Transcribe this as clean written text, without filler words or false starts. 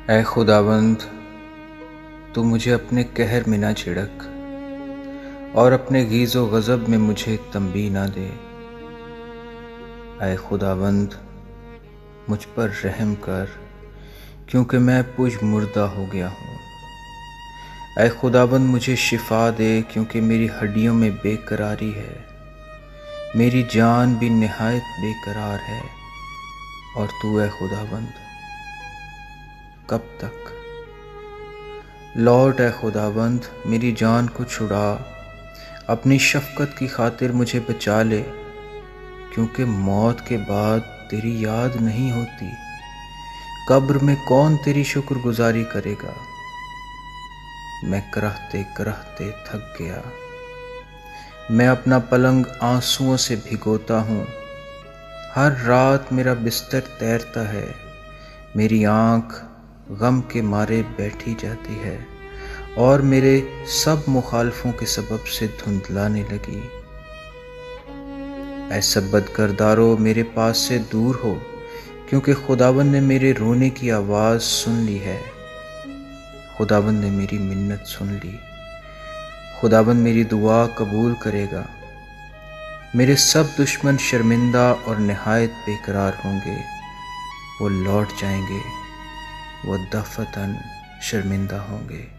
ऐ खुदावंद, तू मुझे अपने कहर में ना झिड़क और अपने गीज़ो गज़ब में मुझे तंबी ना दे। ऐ खुदावंद, मुझ पर रहम कर, क्योंकि मैं पुज मुर्दा हो गया हूँ। ऐ खुदावंद, मुझे शिफा दे, क्योंकि मेरी हड्डियों में बेकरारी है। मेरी जान भी निहायत बेकरार है। और तू ऐ खुदावंद कब तक? लौट ऐ खुदावंद, मेरी जान को छुड़ा, अपनी शफ़क़त की खातिर मुझे बचा ले, क्योंकि मौत के बाद तेरी याद नहीं होती। कब्र में कौन तेरी शुक्रगुजारी करेगा? मैं करहते करहते थक गया। मैं अपना पलंग आंसुओं से भिगोता हूँ। हर रात मेरा बिस्तर तैरता है। मेरी आँख गम के मारे बैठी जाती है और मेरे सब मुखालफों के सबब से धुंधलाने लगी। ऐसा बदकिरदारो, मेरे पास से दूर हो, क्योंकि खुदावंद ने मेरे रोने की आवाज़ सुन ली है। खुदावंद ने मेरी मिन्नत सुन ली। खुदावंद मेरी दुआ कबूल करेगा। मेरे सब दुश्मन शर्मिंदा और निहायत बेकरार होंगे। वो लौट जाएंगे, वो दफ़तन शर्मिंदा होंगे।